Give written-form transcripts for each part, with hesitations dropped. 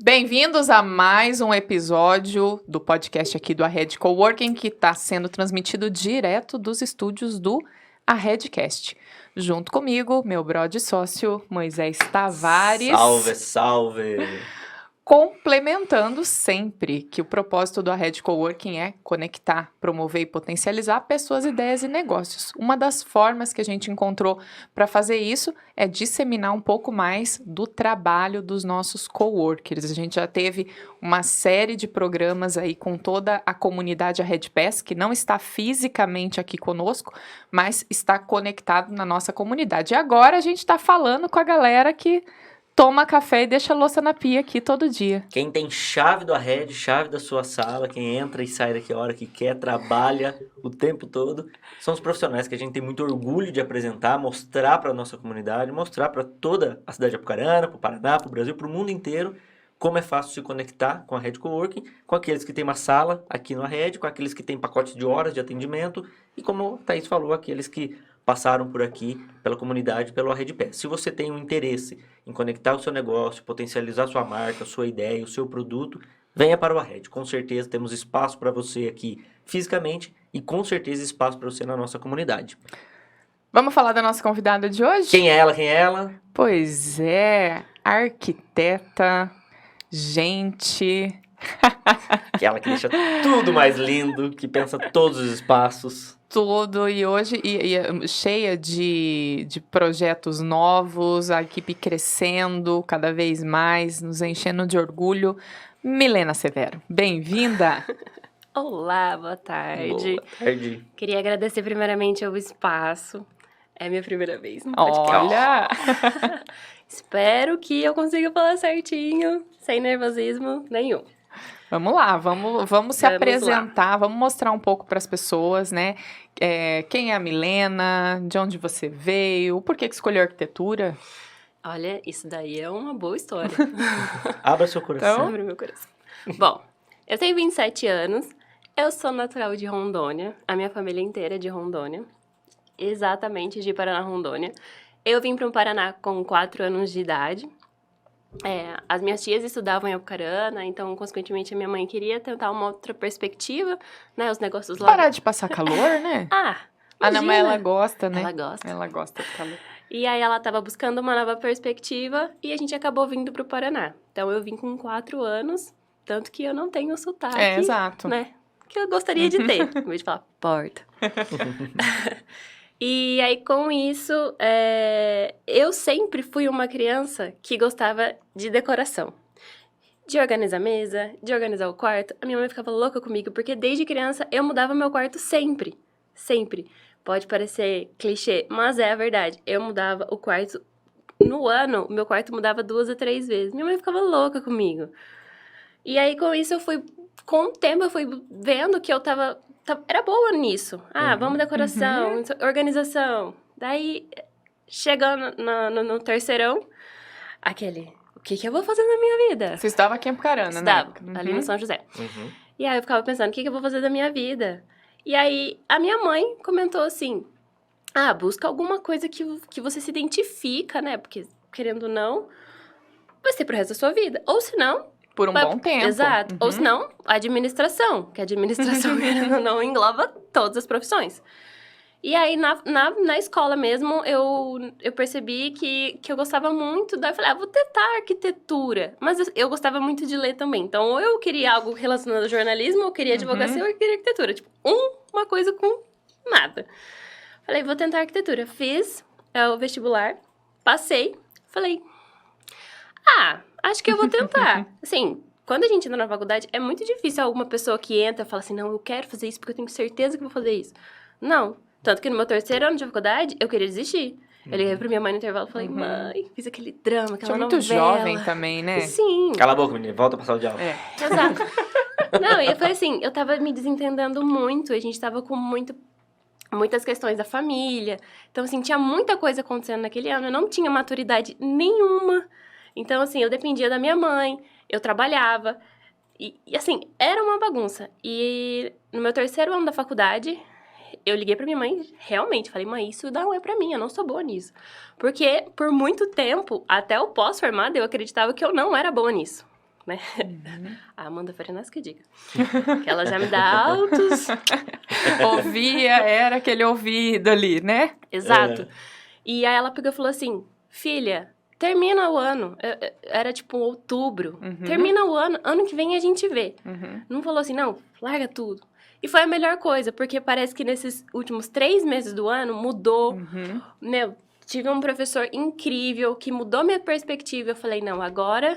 Bem-vindos a mais um episódio do podcast aqui do Arred Coworking, que está sendo transmitido direto dos estúdios do Arredcast. Junto comigo, meu brother sócio, Moisés Tavares. Salve, salve! Complementando sempre que o propósito do Arred Coworking é conectar, promover e potencializar pessoas, ideias e negócios. Uma das formas que a gente encontrou para fazer isso é disseminar um pouco mais do trabalho dos nossos coworkers. A gente já teve uma série de programas aí com toda a comunidade ArredPass, que não está fisicamente aqui conosco, mas está conectado na nossa comunidade. E agora a gente está falando com a galera que toma café e deixa a louça na pia aqui todo dia. Quem tem chave do Arred, chave da sua sala, quem entra e sai daqui a hora que quer, trabalha o tempo todo, são os profissionais que a gente tem muito orgulho de apresentar, mostrar para a nossa comunidade, mostrar para toda a cidade de Apucarana, para o Paraná, para o Brasil, para o mundo inteiro, como é fácil se conectar com a Arred Coworking, com aqueles que têm uma sala aqui no Arred, com aqueles que têm pacotes de horas de atendimento e, como a Thaís falou, aqueles que passaram por aqui, pela comunidade, pelo ArredPass. Se você tem um interesse em conectar o seu negócio, potencializar sua marca, sua ideia, o seu produto, venha para o Arred. Com certeza temos espaço para você aqui fisicamente e com certeza espaço para você na nossa comunidade. Vamos falar da nossa convidada de hoje? Quem é ela? Quem é ela? Pois é, arquiteta, gente... Aquela que deixa tudo mais lindo, que pensa todos os espaços. Tudo, e hoje cheia de projetos novos, a equipe crescendo cada vez mais, nos enchendo de orgulho. Milena Severo, bem-vinda! Olá, boa tarde. Boa tarde. Queria agradecer primeiramente ao espaço. É minha primeira vez no podcast. Olha! Espero que eu consiga falar certinho, sem nervosismo nenhum. Vamos lá, vamos se apresentar, vamos mostrar um pouco para as pessoas, né? Quem é a Milena, de onde você veio, por que escolheu arquitetura? Olha, isso daí é uma boa história. Abra seu coração. Então? Abre meu coração. Bom, eu tenho 27 anos, eu sou natural de Rondônia, a minha família inteira é de Rondônia, exatamente de Paraná, Rondônia. Eu vim para o Paraná com 4 anos de idade. As minhas tias estudavam em Apucarana, então, consequentemente, a minha mãe queria tentar uma outra perspectiva, né, os negócios lá... Parar de passar calor, né? Não, mas ela gosta, né? Ela gosta. Ela gosta de calor. E aí, ela estava buscando uma nova perspectiva e a gente acabou vindo pro Paraná. Então, eu vim com 4 anos, tanto que eu não tenho o sotaque, Exato. né, que eu gostaria de ter, em vez de falar porta. E aí, com isso, eu sempre fui uma criança que gostava de decoração. De organizar a mesa, de organizar o quarto. A minha mãe ficava louca comigo, porque desde criança eu mudava meu quarto sempre. Sempre. Pode parecer clichê, mas é a verdade. Eu mudava o quarto... No ano, meu quarto mudava 2 a 3 vezes. Minha mãe ficava louca comigo. E aí, com isso, com o tempo, eu fui vendo que eu era boa nisso. Vamos decoração, organização. Daí, chegando no terceirão, o que eu vou fazer na minha vida? Você estava aqui em Apucarana, né? Estava, ali no São José. E aí, eu ficava pensando, o que eu vou fazer da minha vida? E aí, a minha mãe comentou assim, busca alguma coisa que você se identifica, né? Porque, querendo ou não, vai ser pro resto da sua vida. Ou se não... Por um bom tempo. Exato. Ou se não, administração. Que a administração não engloba todas as profissões. E aí, na escola mesmo, eu percebi que eu gostava muito. Daí eu falei, vou tentar arquitetura. Mas eu gostava muito de ler também. Então, ou eu queria algo relacionado ao jornalismo, ou eu queria advocacia, ou eu queria arquitetura. Tipo, uma coisa com nada. Falei, vou tentar arquitetura. Fiz o vestibular, passei. Falei, acho que eu vou tentar. Assim, quando a gente entra na faculdade, é muito difícil alguma pessoa que entra e fala assim, não, eu quero fazer isso porque eu tenho certeza que vou fazer isso. Não. Tanto que no meu 3º ano de faculdade, eu queria desistir. Eu liguei pra minha mãe no intervalo e falei, mãe, fiz aquele drama, aquela novela. Muito jovem também, né? Sim. Cala a boca, menina. Volta pra sala de aula. Exato. Não, e foi assim, eu tava me desentendendo muito, a gente tava com muitas questões da família. Então, assim, tinha muita coisa acontecendo naquele ano. Eu não tinha maturidade nenhuma. Então, assim, eu dependia da minha mãe, eu trabalhava. E assim, era uma bagunça. E no meu 3º ano da faculdade, eu liguei pra minha mãe, realmente, falei, mãe, isso não é pra mim, eu não sou boa nisso. Porque, por muito tempo, até o pós-formada, eu acreditava que eu não era boa nisso. né? Uhum. A Amanda Farinas que diga. Que ela já me dá altos... Ouvia, era aquele ouvido ali, né? Exato. E aí ela pegou e falou assim, filha, termina o ano. Era tipo outubro. Uhum. Termina o ano que vem a gente vê. Uhum. Não falou assim, não, larga tudo. E foi a melhor coisa, porque parece que nesses últimos 3 meses do ano mudou. Uhum. Meu, tive um professor incrível que mudou minha perspectiva. Eu falei, não, agora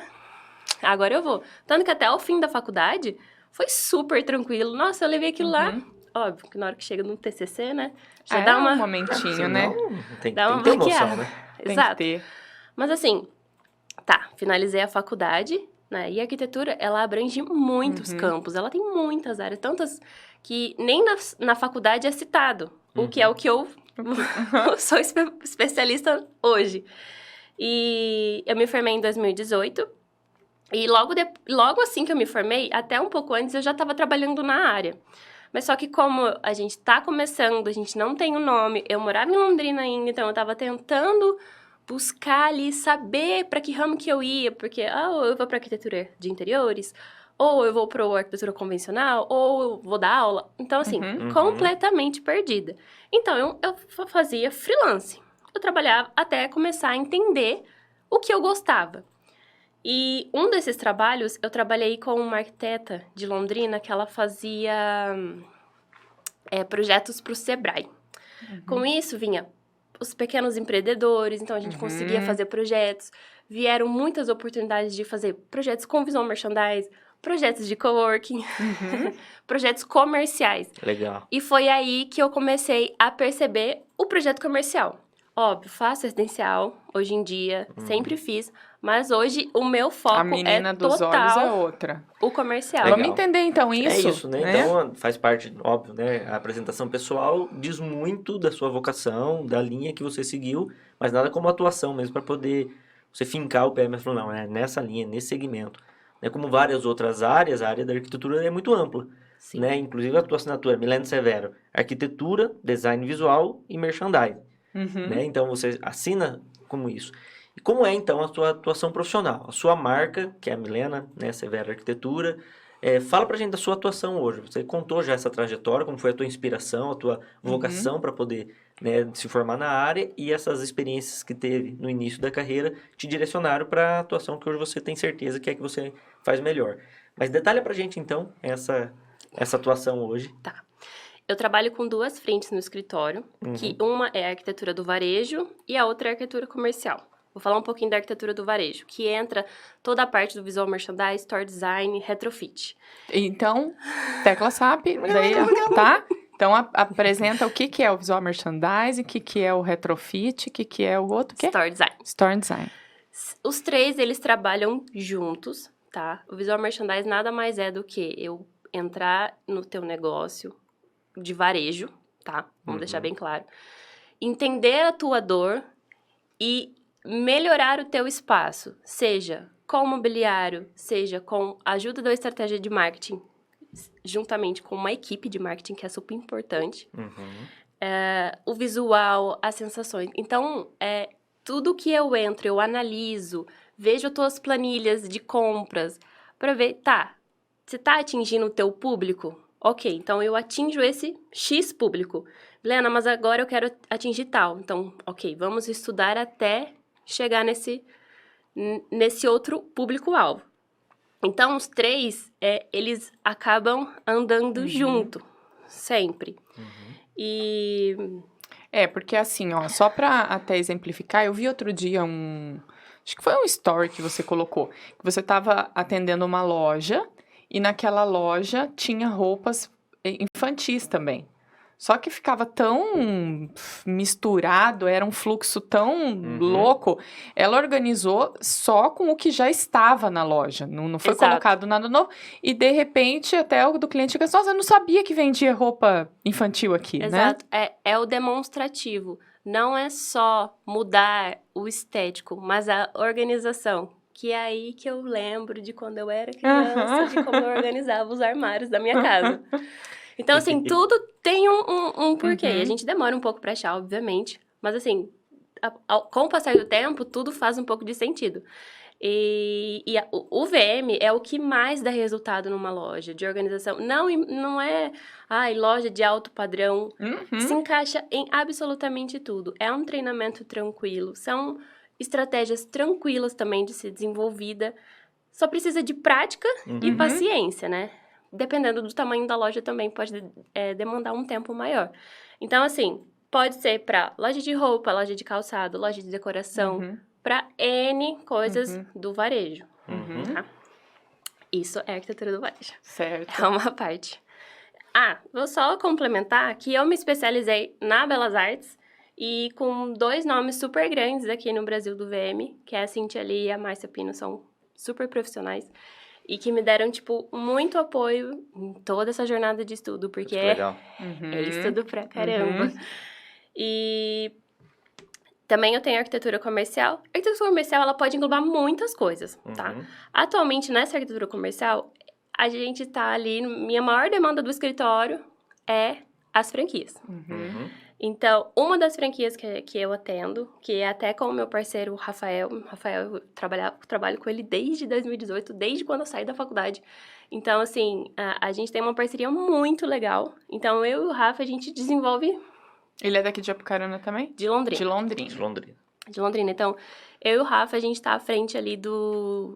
eu vou. Tanto que até o fim da faculdade foi super tranquilo. Nossa, eu levei aquilo lá. Óbvio que na hora que chega no TCC, né? Já dá um uma... momentinho, né? Senão, tem Dá uma que ter emoção, bloqueada. né? Tem Exato. que ter. Mas assim, tá, finalizei a faculdade, né? E a arquitetura, ela abrange muitos campos. Ela tem muitas áreas, tantas que nem na faculdade é citado. O que é o que eu sou especialista hoje. E eu me formei em 2018. E logo assim que eu me formei, até um pouco antes, eu já estava trabalhando na área. Mas só que como a gente tá começando, a gente não tem o nome, eu morava em Londrina ainda, então eu tava tentando buscar ali, saber para que ramo que eu ia, porque ou eu vou para arquitetura de interiores, ou eu vou para arquitetura convencional, ou eu vou dar aula. Então, assim, completamente perdida. Então, eu fazia freelance. Eu trabalhava até começar a entender o que eu gostava. E um desses trabalhos, eu trabalhei com uma arquiteta de Londrina que ela fazia projetos para o Sebrae. Com isso, vinha os pequenos empreendedores, então a gente conseguia fazer projetos. Vieram muitas oportunidades de fazer projetos com visual merchandise, projetos de coworking, projetos comerciais. Legal. E foi aí que eu comecei a perceber o projeto comercial. Óbvio, faço residencial hoje em dia, sempre fiz, mas hoje o meu foco A menina dos olhos é total outra. o comercial. Legal. Vamos entender então isso. É isso, né? Então, faz parte, óbvio, né? A apresentação pessoal diz muito da sua vocação, da linha que você seguiu, mas nada como atuação mesmo, para poder você fincar o pé, mas falar, não, é nessa linha, nesse segmento. Né? Como várias outras áreas, a área da arquitetura é muito ampla. Sim. Né? Inclusive a tua assinatura, Milene Severo, arquitetura, design visual e merchandising. Né? Então, você assina como isso. E como é, então, a sua atuação profissional? A sua marca, que é a Milena, né, Severo Arquitetura. Fala pra gente da sua atuação hoje. Você contou já essa trajetória, como foi a tua inspiração, a tua vocação para poder, né, se formar na área e essas experiências que teve no início da carreira te direcionaram para a atuação que hoje você tem certeza que é que você faz melhor. Mas detalha pra gente, então, essa atuação hoje. Tá. Eu trabalho com 2 frentes no escritório, que uma é a arquitetura do varejo e a outra é a arquitetura comercial. Vou falar um pouquinho da arquitetura do varejo, que entra toda a parte do visual merchandising, store design, retrofit. Então, tecla SAP, daí, tá? Então, apresenta o que é o visual merchandising, o que é o retrofit, o que é o outro, o quê? Store design. Store design. Os 3, eles trabalham juntos, tá? O visual merchandising nada mais é do que eu entrar no teu negócio de varejo, tá? Vamos deixar bem claro. Entender a tua dor e melhorar o teu espaço, seja com mobiliário, seja com a ajuda da estratégia de marketing, juntamente com uma equipe de marketing, que é super importante. O visual, as sensações. Então, tudo que eu entro, eu analiso, vejo as tuas planilhas de compras, para ver, tá, você tá atingindo o teu público? Ok, então eu atinjo esse X público. Helena, mas agora eu quero atingir tal. Então, ok, vamos estudar até chegar nesse outro público-alvo. Então, os 3, eles acabam andando junto, sempre. E... porque assim, ó, só pra até exemplificar, eu vi outro dia acho que foi um story que você colocou, que você tava atendendo uma loja e naquela loja tinha roupas infantis também. Só que ficava tão misturado, era um fluxo tão louco. Ela organizou só com o que já estava na loja. Não foi colocado nada novo. E, de repente, até o do cliente fica, nossa, eu não sabia que vendia roupa infantil aqui, Exato. né? É o demonstrativo. Não é só mudar o estético, mas a organização. Que é aí que eu lembro de quando eu era criança, de como eu organizava os armários da minha casa. Então, assim, tudo tem um porquê. E a gente demora um pouco pra achar, obviamente. Mas, assim, com o passar do tempo, tudo faz um pouco de sentido. O VM é o que mais dá resultado numa loja de organização. Não é, loja de alto padrão. Se encaixa em absolutamente tudo. É um treinamento tranquilo. São estratégias tranquilas também de ser desenvolvida. Só precisa de prática e paciência, né? Dependendo do tamanho da loja também pode demandar um tempo maior. Então, assim, pode ser para loja de roupa, loja de calçado, loja de decoração, para N coisas do varejo. Tá? Isso é arquitetura do varejo. Certo. É uma parte. Vou só complementar que eu me especializei na Belas Artes e com 2 nomes super grandes aqui no Brasil do VM, que é a Cintia Lee e a Márcia Pino, são super profissionais e que me deram, tipo, muito apoio em toda essa jornada de estudo, porque Legal. é estudo pra caramba. E também eu tenho arquitetura comercial. A arquitetura comercial, ela pode englobar muitas coisas, tá? Atualmente, nessa arquitetura comercial, a gente tá ali, minha maior demanda do escritório é as franquias. Então, uma das franquias que eu atendo, que é até com o meu parceiro, o Rafael, eu trabalho com ele desde 2018, desde quando eu saí da faculdade. Então, assim, a gente tem uma parceria muito legal. Então, eu e o Rafa, a gente desenvolve... Ele é daqui de Apucarana também? De Londrina. De Londrina. Então, eu e o Rafa, a gente tá à frente ali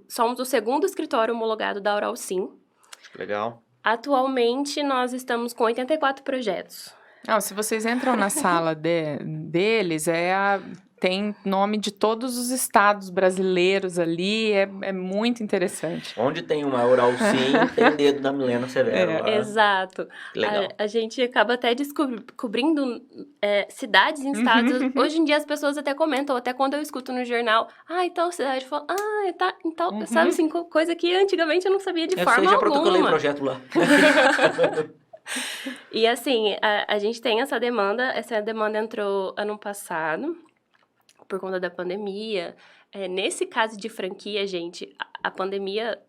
somos o 2º escritório homologado da Oral Sim. Legal. Atualmente, nós estamos com 84 projetos. Se vocês entram na sala deles, tem nome de todos os estados brasileiros ali, é muito interessante. Onde tem uma Oral Sim, tem dedo da Milena Severo lá. Exato. Legal. A gente acaba até descobrindo cidades em estados. Hoje em dia as pessoas até comentam, até quando eu escuto no jornal, e tal cidade, eu falo, tá, então, sabe assim, coisa que antigamente eu não sabia de forma alguma. Eu já protocolei projeto lá. E assim, a gente tem essa demanda entrou ano passado, por conta da pandemia. Nesse caso de franquia, gente, a pandemia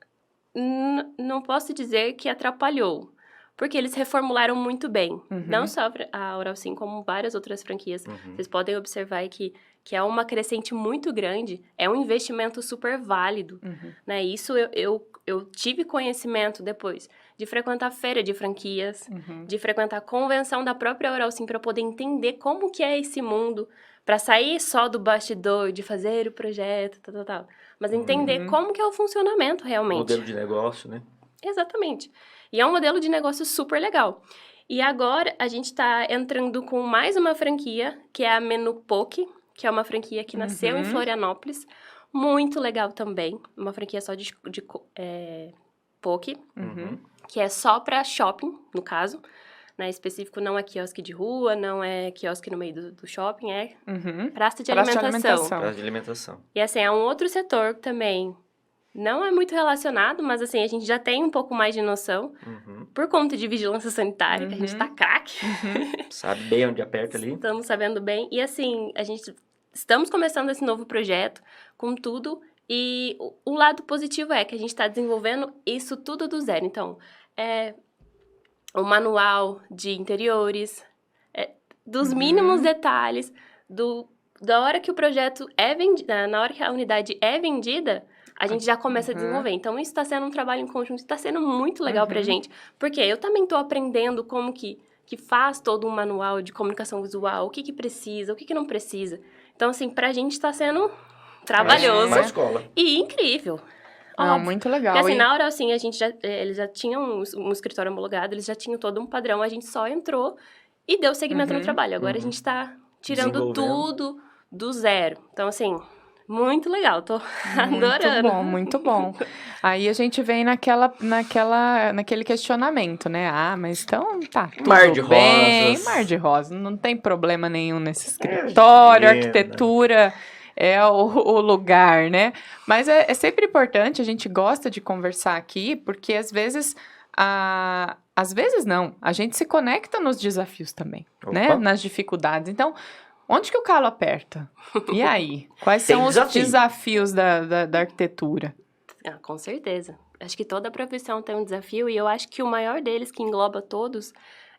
não posso dizer que atrapalhou, porque eles reformularam muito bem. Não só a Oral Sim, como várias outras franquias. Vocês podem observar que é uma crescente muito grande, é um investimento super válido. Né? Isso eu tive conhecimento depois de frequentar feira de franquias, de frequentar a convenção da própria Oral Sim para poder entender como que é esse mundo, para sair só do bastidor, de fazer o projeto, tal. Mas entender como que é o funcionamento realmente. Modelo de negócio, né? Exatamente. E é um modelo de negócio super legal. E agora a gente está entrando com mais uma franquia, que é a Menu Poke, que é uma franquia que nasceu em Florianópolis. Muito legal também. Uma franquia só de poke, que é só para shopping, no caso. Né, específico, não é quiosque de rua, não é quiosque no meio do shopping, é praça de alimentação. Praça de alimentação. E assim, é um outro setor que também não é muito relacionado, mas assim, a gente já tem um pouco mais de noção, por conta de vigilância sanitária, que a gente tá craque. Sabe bem onde aperta ali. Estamos sabendo bem. E assim, estamos começando esse novo projeto com tudo. E o lado positivo é que a gente está desenvolvendo isso tudo do zero. Então, o manual de interiores, dos mínimos detalhes, da hora que o projeto é vendido, na hora que a unidade é vendida, a gente já começa a desenvolver. Então, isso está sendo um trabalho em conjunto, está sendo muito legal pra gente. Porque eu também estou aprendendo como que faz todo um manual de comunicação visual, o que precisa, o que não precisa. Então, assim, pra gente está sendo trabalhoso e incrível. Muito legal. Porque assim, na Oral Sim, eles já tinham um escritório homologado, eles já tinham todo um padrão, a gente só entrou e deu segmento no trabalho. Agora a gente tá tirando tudo do zero. Então, assim, muito legal, tô adorando. Muito bom. Aí a gente vem naquele questionamento, né? Mas então tá tudo Mar de bem. rosas. Mar de rosas, não tem problema nenhum nesse escritório, arquitetura é o lugar, né? Mas é sempre importante, a gente gosta de conversar aqui, porque às vezes não, a gente se conecta nos desafios também, né? Nas dificuldades. Então, onde que o calo aperta? E aí? Quais são os desafios da arquitetura? Com certeza. Acho que toda profissão tem um desafio, e eu acho que o maior deles, que engloba todos,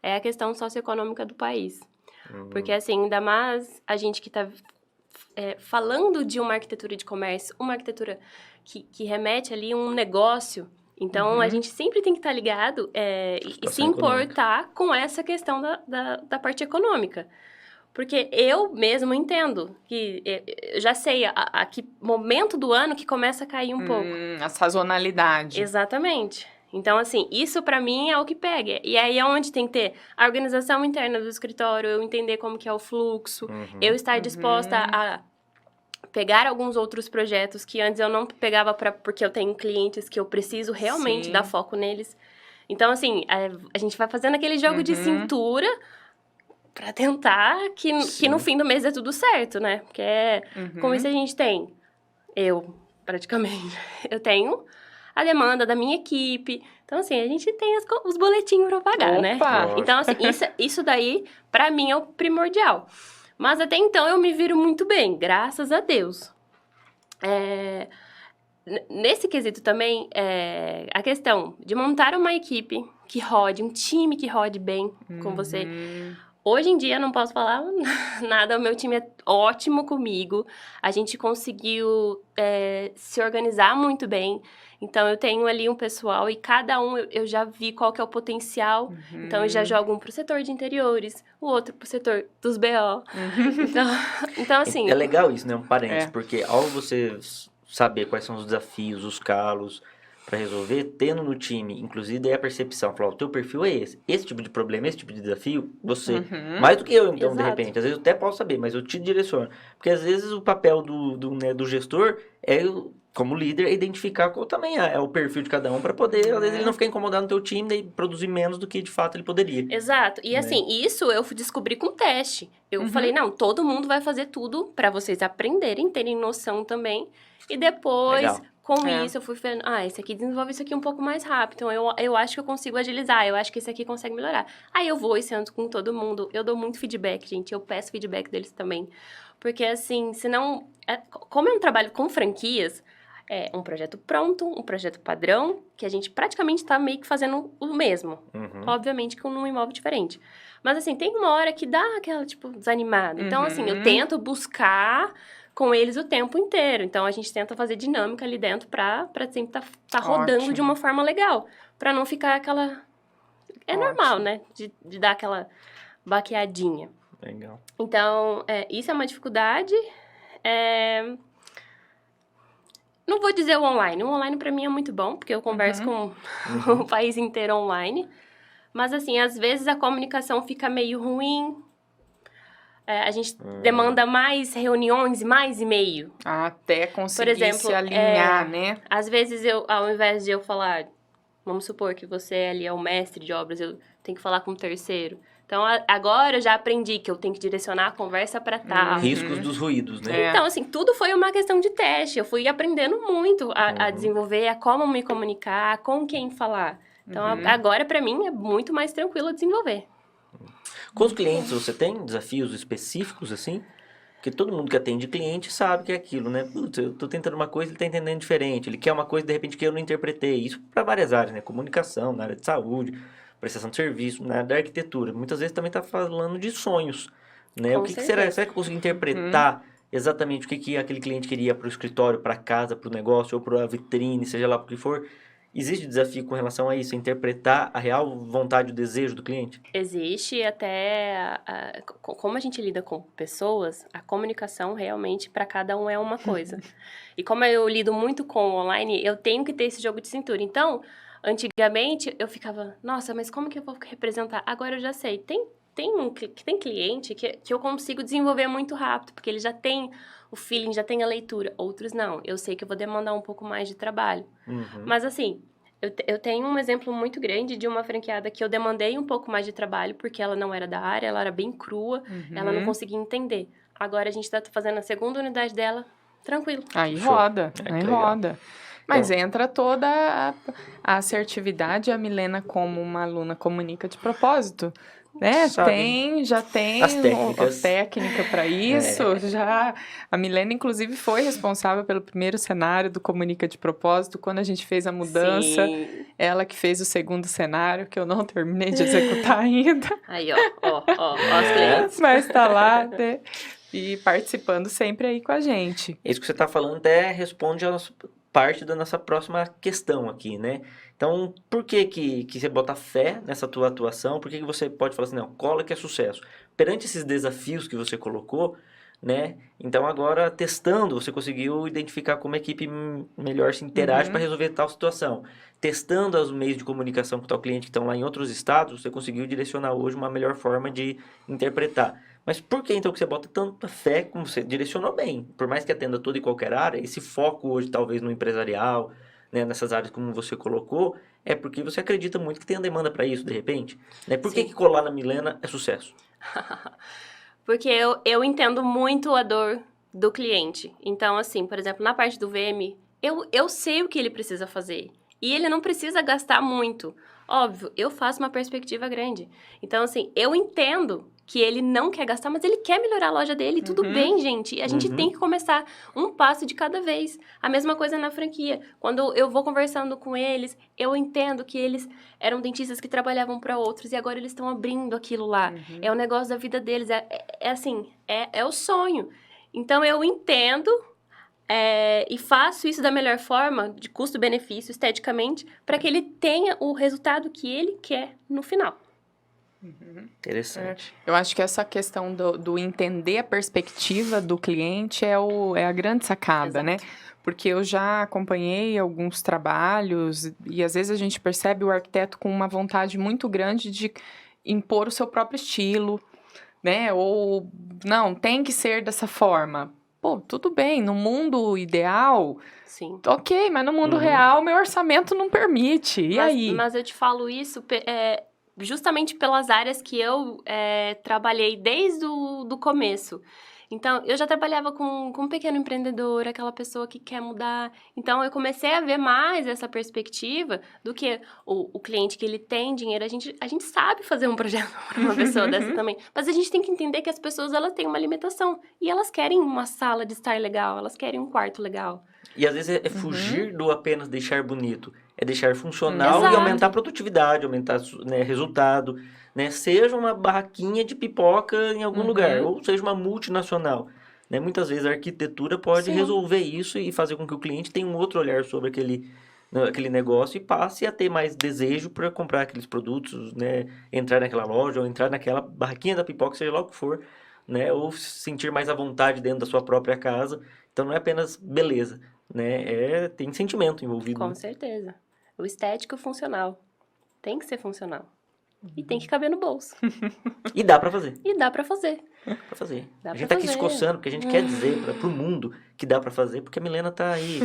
é a questão socioeconômica do país. Porque, assim, ainda mais a gente que está falando de uma arquitetura de comércio, uma arquitetura que remete ali a um negócio. Então, a gente sempre tem que estar ligado e se importar com essa questão da parte econômica. Porque eu mesmo entendo que eu já sei a que momento do ano que começa a cair um pouco. A sazonalidade. Exatamente. Então, assim, isso pra mim é o que pega. E aí é onde tem que ter a organização interna do escritório, eu entender como que é o fluxo, eu estar disposta a pegar alguns outros projetos que antes eu não pegava porque eu tenho clientes que eu preciso realmente dar foco neles. Então, assim, a gente vai fazendo aquele jogo de cintura pra tentar que no fim do mês dê tudo certo, né? Porque como isso a gente tem, praticamente, eu tenho a demanda da minha equipe. Então, assim, a gente tem os boletinhos pra pagar, né? Então, assim, isso daí, pra mim, é o primordial. Mas até então, eu me viro muito bem, graças a Deus. Nesse quesito também, a questão de montar uma equipe que rode, um time que rode bem com você. Hoje em dia, não posso falar nada, o meu time é ótimo comigo. A gente conseguiu se organizar muito bem. Então, eu tenho ali um pessoal e cada um eu já vi qual que é o potencial. Então, eu já jogo um pro setor de interiores, o outro pro setor dos BO. Então, assim... É legal isso, né? Um parênteses, porque ao você saber quais são os desafios, os calos para resolver, tendo no time, inclusive daí a percepção, falar, o teu perfil é esse tipo de problema, esse tipo de desafio, você, mais do que eu, então, de repente, às vezes eu até posso saber, mas eu te direciono, porque às vezes o papel do gestor é, como líder, identificar qual também é o perfil de cada um, para poder, às vezes ele não ficar incomodado no teu time e produzir menos do que de fato ele poderia. Exato, e assim, isso eu descobri com teste, eu falei, não, todo mundo vai fazer tudo para vocês aprenderem, terem noção também, e depois... Legal. Com isso, eu fui falando, esse aqui desenvolve isso aqui um pouco mais rápido. Então, eu acho que eu consigo agilizar. Eu acho que esse aqui consegue melhorar. Aí, eu vou e sento com todo mundo. Eu dou muito feedback, gente. Eu peço feedback deles também. Porque, assim, senão... como é um trabalho com franquias, é um projeto pronto, um projeto padrão, que a gente praticamente tá meio que fazendo o mesmo. Obviamente, com um imóvel diferente. Mas, assim, tem uma hora que dá aquela, tipo, desanimada. Então, assim, eu tento buscar... com eles o tempo inteiro. Então, a gente tenta fazer dinâmica ali dentro pra sempre tá rodando de uma forma legal. Pra não ficar aquela... normal, né? De dar aquela baqueadinha. Legal. Então, isso é uma dificuldade. Não vou dizer o online. O online, pra mim, é muito bom, porque eu converso com o país inteiro online. Mas, assim, às vezes a comunicação fica meio ruim. A gente demanda mais reuniões, mais e-mail. Até conseguir por exemplo, se alinhar, né? Às vezes, ao invés de eu falar... Vamos supor que você ali é o mestre de obras, eu tenho que falar com um terceiro. Então, agora eu já aprendi que eu tenho que direcionar a conversa para tal. Riscos dos ruídos, né? Então, assim, tudo foi uma questão de teste. Eu fui aprendendo muito a desenvolver, a como me comunicar, com quem falar. Então, agora, para mim, é muito mais tranquilo desenvolver. Com os clientes, você tem desafios específicos, assim? Porque todo mundo que atende cliente sabe que é aquilo, né? Putz, eu tô tentando uma coisa, ele tá entendendo diferente. Ele quer uma coisa, de repente, que eu não interpretei. Isso para várias áreas, né? Comunicação, na área de saúde, prestação de serviço, na área da arquitetura. Muitas vezes também tá falando de sonhos, né? O que será? Será que eu consigo interpretar exatamente o que aquele cliente queria para o escritório, para casa, para o negócio, ou para a vitrine, seja lá o que for? Existe desafio com relação a isso, interpretar a real vontade, o desejo do cliente? Existe, até como a gente lida com pessoas, a comunicação realmente para cada um é uma coisa. E como eu lido muito com o online, eu tenho que ter esse jogo de cintura. Então, antigamente eu ficava, nossa, mas como que eu vou representar? Agora eu já sei, tem cliente que eu consigo desenvolver muito rápido, porque ele já tem o feeling, já tem a leitura. Outros não, eu sei que eu vou demandar um pouco mais de trabalho. Mas assim, eu tenho um exemplo muito grande de uma franqueada que eu demandei um pouco mais de trabalho, porque ela não era da área, ela era bem crua, ela não conseguia entender. Agora a gente tá fazendo a segunda unidade dela, tranquilo. Aí roda, aí roda. Mas entra toda a assertividade, a Milena como uma aluna comunica de propósito. Né? Já tem a técnica para isso. Já a Milena, inclusive, foi responsável pelo primeiro cenário do Comunica de Propósito, quando a gente fez a mudança. Sim. Ela que fez o segundo cenário, que eu não terminei de executar ainda. Aí, ó, os clientes. Mas tá lá, né? e participando sempre aí com a gente. Isso que você está falando até responde a parte da nossa próxima questão aqui, né? Então, por que você bota fé nessa tua atuação? Por que você pode falar assim, não, cola que é sucesso? Perante esses desafios que você colocou, né? Então, agora, testando, você conseguiu identificar como a equipe melhor se interage para resolver tal situação. Testando os meios de comunicação com tal cliente que estão lá em outros estados, você conseguiu direcionar hoje uma melhor forma de interpretar. Mas por que então que você bota tanta fé como você direcionou bem? Por mais que atenda toda e qualquer área, esse foco hoje talvez no empresarial, né, nessas áreas como você colocou, é porque você acredita muito que tem a demanda para isso, de repente. Né? Por que colar na Milena é sucesso? Porque eu entendo muito a dor do cliente. Então, assim, por exemplo, na parte do VM, eu sei o que ele precisa fazer. E ele não precisa gastar muito. Óbvio, eu faço uma perspectiva grande. Então, assim, eu entendo que ele não quer gastar, mas ele quer melhorar a loja dele. Tudo bem, gente. E a gente tem que começar um passo de cada vez. A mesma coisa na franquia. Quando eu vou conversando com eles, eu entendo que eles eram dentistas que trabalhavam para outros e agora eles estão abrindo aquilo lá. É o negócio da vida deles. É o sonho. Então, eu entendo e faço isso da melhor forma, de custo-benefício, esteticamente, para que ele tenha o resultado que ele quer no final. Interessante. Eu acho que essa questão do entender a perspectiva do cliente é a grande sacada, né? Porque eu já acompanhei alguns trabalhos e às vezes a gente percebe o arquiteto com uma vontade muito grande de impor o seu próprio estilo, né? Ou, não, tem que ser dessa forma. Pô, tudo bem, no mundo ideal, Sim. ok, mas no mundo real meu orçamento não permite. E aí? Mas eu te falo isso justamente pelas áreas que eu trabalhei desde o começo. Então, eu já trabalhava com um pequeno empreendedor, aquela pessoa que quer mudar. Então, eu comecei a ver mais essa perspectiva do que o cliente que ele tem dinheiro. A gente sabe fazer um projeto para uma pessoa dessa também. Mas a gente tem que entender que as pessoas, elas têm uma limitação. E elas querem uma sala de estar legal, elas querem um quarto legal. E às vezes é fugir do apenas deixar bonito. É deixar funcional e aumentar a produtividade, aumentar resultado. Né? Seja uma barraquinha de pipoca em algum lugar, ou seja uma multinacional. Né? Muitas vezes a arquitetura pode resolver isso e fazer com que o cliente tenha um outro olhar sobre aquele negócio e passe a ter mais desejo para comprar aqueles produtos, né? Entrar naquela loja ou entrar naquela barraquinha da pipoca, seja lá o que for, né? Ou se sentir mais à vontade dentro da sua própria casa. Então não é apenas beleza, né? Tem sentimento envolvido. Com certeza. O estético funcional. Tem que ser funcional. E tem que caber no bolso. E dá pra fazer. Dá pra fazer. A gente tá aqui se coçando porque a gente quer dizer pro mundo que dá pra fazer, porque a Milena tá aí.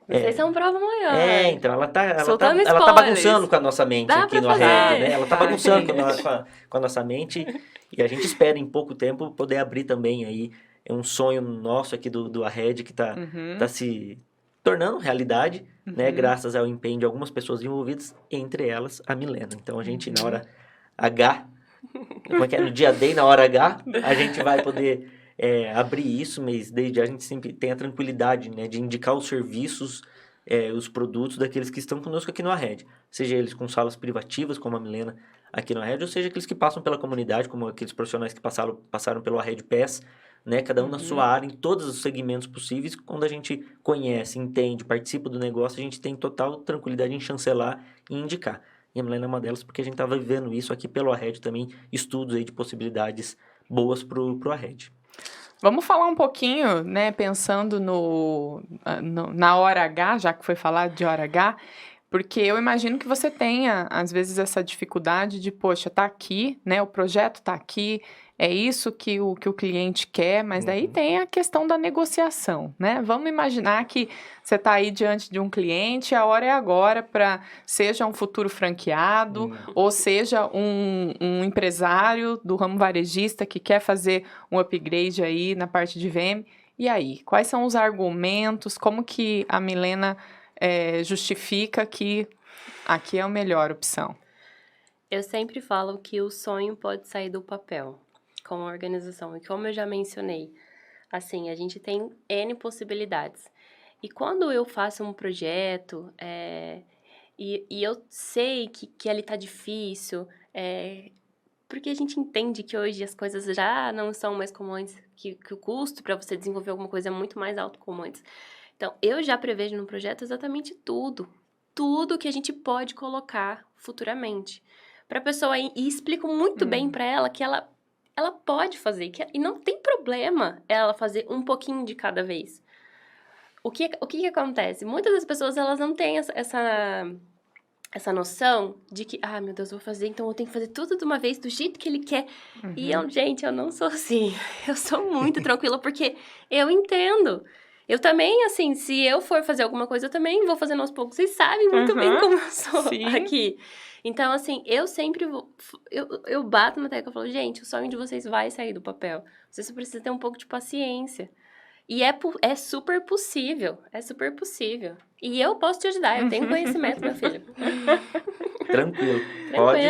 Vocês são prova maior. Então ela tá spoilers. bagunçando com a nossa mente Dá aqui pra no fazer. Arred, né? Ela tá bagunçando com a nossa mente e a gente espera em pouco tempo poder abrir também aí um sonho nosso aqui do Arred que tá se tornando realidade, né? Graças ao empenho de algumas pessoas envolvidas, entre elas a Milena. Então a gente na hora H, como é que é? No dia D, na hora H, a gente vai poder abrir isso, mas desde já a gente sempre tem a tranquilidade, né, de indicar os serviços, os produtos daqueles que estão conosco aqui no Arred. Seja eles com salas privativas, como a Milena aqui no Arred, ou seja aqueles que passam pela comunidade, como aqueles profissionais que passaram pelo Arred Pass, né, cada um na sua área, em todos os segmentos possíveis. Quando a gente conhece, entende, participa do negócio, a gente tem total tranquilidade em chancelar e indicar. E a Milena é uma delas, porque a gente estava vivendo isso aqui pelo Arred também, estudos aí de possibilidades boas pro Arred. Vamos falar um pouquinho, né, pensando na hora H, já que foi falar de hora H, porque eu imagino que você tenha, às vezes, essa dificuldade de, poxa, tá aqui, né, o projeto tá aqui, é isso que o cliente quer, mas daí tem a questão da negociação, né? Vamos imaginar que você está aí diante de um cliente, a hora é agora para, seja um futuro franqueado, ou seja um empresário do ramo varejista que quer fazer um upgrade aí na parte de VM. E aí, quais são os argumentos, como que a Milena justifica que aqui é a melhor opção? Eu sempre falo que o sonho pode sair do papel com a organização. E como eu já mencionei, assim, a gente tem N possibilidades. E quando eu faço um projeto e eu sei que ali tá difícil, porque a gente entende que hoje as coisas já não são mais como antes, que o custo para você desenvolver alguma coisa é muito mais alto como antes. Então, eu já prevejo no projeto exatamente tudo que a gente pode colocar futuramente. Para a pessoa e explico muito bem para ela que ela pode fazer, e não tem problema ela fazer um pouquinho de cada vez. O que acontece? Muitas das pessoas, elas não têm essa noção de que, meu Deus, eu vou fazer, então eu tenho que fazer tudo de uma vez, do jeito que ele quer. E gente, eu não sou assim. Eu sou muito tranquila, porque eu entendo. Eu também, assim, se eu for fazer alguma coisa, eu também vou fazendo aos poucos. Vocês sabem muito bem como eu sou aqui. Então, assim, eu sempre eu bato na tecla e falo, gente, o sonho de vocês vai sair do papel. Vocês só precisam ter um pouco de paciência. E é super possível. É super possível. E eu posso te ajudar. Eu tenho conhecimento, meu filho. Tranquilo. Pode.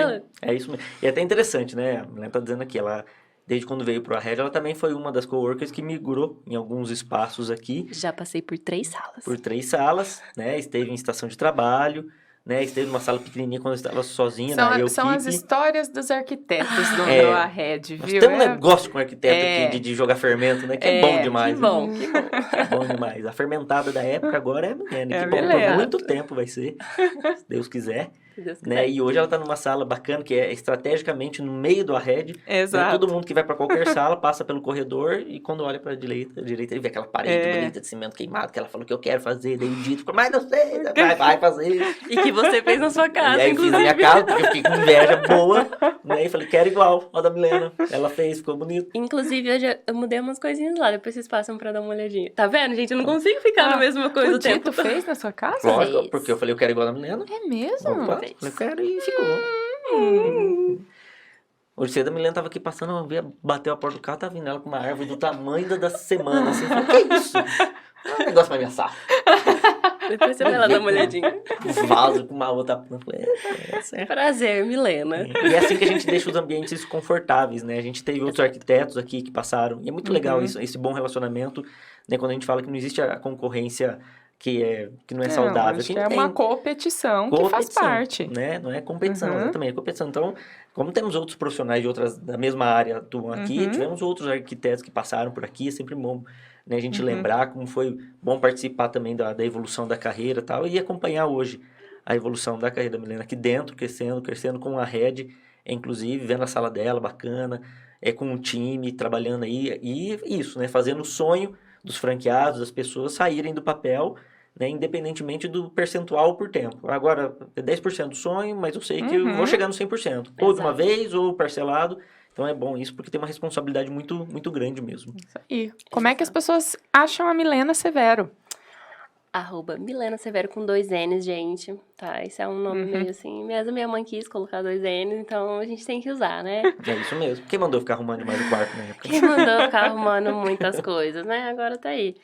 É isso mesmo. E é até interessante, né? A Milena tá dizendo aqui, ela, desde quando veio pro Arred, ela também foi uma das coworkers que migrou em alguns espaços aqui. Já passei por 3 salas. Por 3 salas, né? Esteve em estação de trabalho, né? Esteve numa sala pequenininha quando eu estava sozinha na equipe. São as histórias dos arquitetos do Arred, viu? Nós temos um negócio com arquiteto aqui de jogar fermento, né? Que é bom demais. Que bom. É bom demais. A fermentada da época agora é a Milena. Que bom, por muito tempo vai ser, se Deus quiser. Né? E hoje ela tá numa sala bacana, que é estrategicamente no meio do Arred. Exato. Né? Todo mundo que vai para qualquer sala passa pelo corredor e quando olha para direita ele vê aquela parede bonita de cimento queimado que ela falou que eu quero fazer. Daí o Dito falou, mas não sei, vai fazer. E que você fez na sua casa, e aí inclusive. Fiz na minha casa, porque eu fiquei com inveja boa. Né? E falei, quero igual, ó da Milena. Ela fez, ficou bonito. Inclusive, eu mudei umas coisinhas lá, depois vocês passam pra dar uma olhadinha. Tá vendo, gente? Eu não consigo ficar na mesma coisa o tempo. Tu fez na sua casa? Lógico, porque eu falei, eu quero igual da Milena. É mesmo? Opa, eu quero e ficou. Hoje cedo a Milena tava aqui passando, eu via, bateu a porta do carro, tava vindo ela com uma árvore do tamanho da semana, assim, eu falei, que isso? Não é um negócio pra minha sala. Depois você vai lá dar uma olhadinha. Um vaso com uma outra planta. Prazer, Milena. E é assim que a gente deixa os ambientes confortáveis, né? A gente teve outros arquitetos aqui que passaram, e é muito legal isso, esse bom relacionamento, né? Quando a gente fala que não existe a concorrência que não é saudável. Acho que é uma competição que faz parte. Né? Não é competição, exatamente, é competição. Então, como temos outros profissionais de outras, da mesma área atuam aqui, tivemos outros arquitetos que passaram por aqui, é sempre bom, né, a gente lembrar como foi bom participar também da evolução da carreira e tal, e acompanhar hoje a evolução da carreira da Milena aqui dentro, crescendo com a Red, inclusive, vendo a sala dela, bacana, com um time, trabalhando aí, e isso, né, fazendo o sonho dos franqueados, das pessoas saírem do papel, né, independentemente do percentual por tempo. Agora, é 10% do sonho, mas eu sei que eu vou chegar no 100%. Ou de uma vez, ou parcelado. Então é bom isso, porque tem uma responsabilidade muito, muito grande mesmo. Isso aí. Como é que as pessoas acham a Milena Severo? @Milena Severo com 2 N's, gente. Tá, esse é um nome meio assim. Mesmo minha mãe quis colocar 2 N's, então a gente tem que usar, né? É isso mesmo. Quem mandou ficar arrumando demais o quarto na época? Quem mandou ficar arrumando muitas coisas, né? Agora tá aí.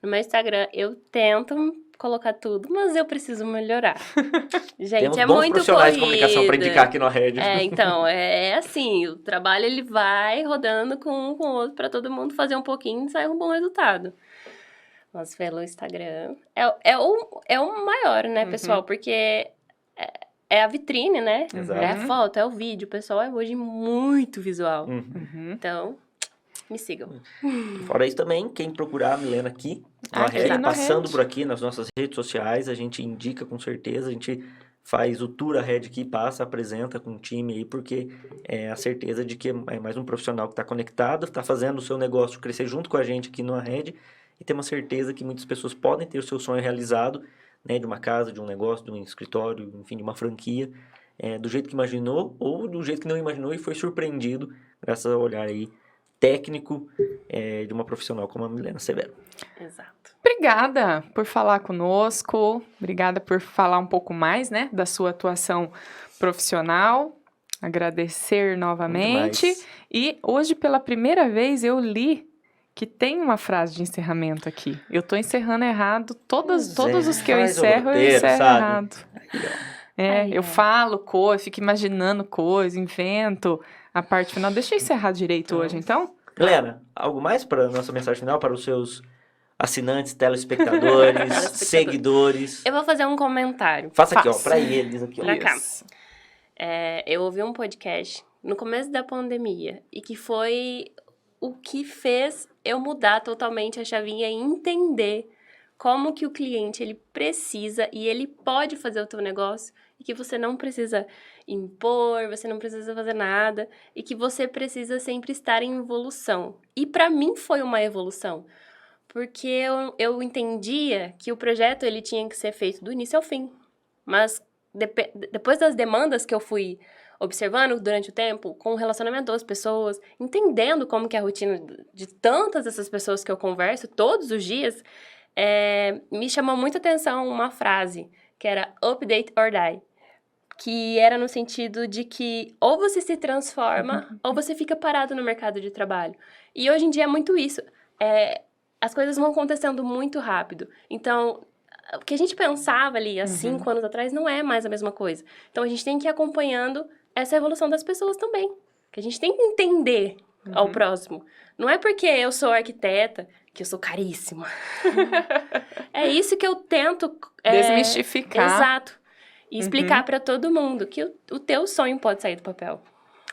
No meu Instagram, eu tento colocar tudo, mas eu preciso melhorar. Gente, temos é bons muito profissionais corrida. de comunicação para indicar aqui no Red. Então, é assim, o trabalho ele vai rodando com um com o outro para todo mundo fazer um pouquinho e sair um bom resultado. Mas pelo Instagram é o maior, né, pessoal? Porque é a vitrine, né? Exato. É a foto, é o vídeo. O pessoal é hoje muito visual. Então, me sigam. Fora isso também, quem procurar a Milena aqui, passando por aqui nas nossas redes sociais, a gente indica com certeza, a gente faz o tour a Red aqui, passa, apresenta com o time aí, porque é a certeza de que é mais um profissional que está conectado, está fazendo o seu negócio crescer junto com a gente aqui no Red, e tem uma certeza que muitas pessoas podem ter o seu sonho realizado, né, de uma casa, de um negócio, de um escritório, enfim, de uma franquia, do jeito que imaginou, ou do jeito que não imaginou e foi surpreendido, graças ao olhar aí técnico de uma profissional como a Milena Severo. Exato. Obrigada por falar conosco, obrigada por falar um pouco mais, né, da sua atuação profissional, agradecer novamente. E hoje, pela primeira vez, eu li que tem uma frase de encerramento aqui. Eu tô encerrando errado, todos os que eu encerro errado. Eu falo coisa, fico imaginando coisa, invento a parte final. Deixa eu encerrar direito hoje, então. Milena, algo mais para a nossa mensagem final, para os seus assinantes, telespectadores, seguidores? Eu vou fazer um comentário. Faça aqui, ó, para eles. Aqui, ó. Pra cá. Eu ouvi um podcast no começo da pandemia e que foi o que fez eu mudar totalmente a chavinha e entender como que o cliente ele precisa e ele pode fazer o teu negócio e que você não precisa impor, você não precisa fazer nada e que você precisa sempre estar em evolução. E para mim foi uma evolução, porque eu entendia que o projeto ele tinha que ser feito do início ao fim, mas depois das demandas que eu fui observando durante o tempo, com o relacionamento das pessoas, entendendo como que é a rotina de tantas dessas pessoas que eu converso todos os dias, me chamou muita atenção uma frase, que era update or die, que era no sentido de que ou você se transforma ou você fica parado no mercado de trabalho. E hoje em dia é muito isso. As coisas vão acontecendo muito rápido. Então, o que a gente pensava ali há 5 anos atrás não é mais a mesma coisa. Então, a gente tem que ir acompanhando essa evolução das pessoas também. Que a gente tem que entender ao próximo. Não é porque eu sou arquiteta que eu sou caríssima. É isso que eu tento... Desmistificar. Exato. E explicar para todo mundo que o teu sonho pode sair do papel.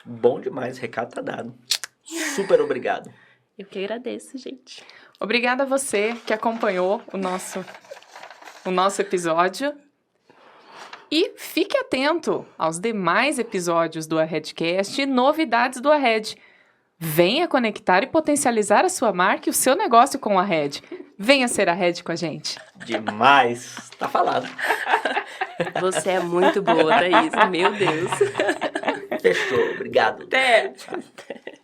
Bom demais, recado tá dado. Super obrigado. Eu que agradeço, gente. Obrigada a você que acompanhou o nosso episódio. E fique atento aos demais episódios do Arredcast e novidades do Arred. Venha conectar e potencializar a sua marca e o seu negócio com a Arred. Venha ser a Arred com a gente. Demais. Tá falado. Você é muito boa, Thaís. Meu Deus. Fechou. Obrigado. Até.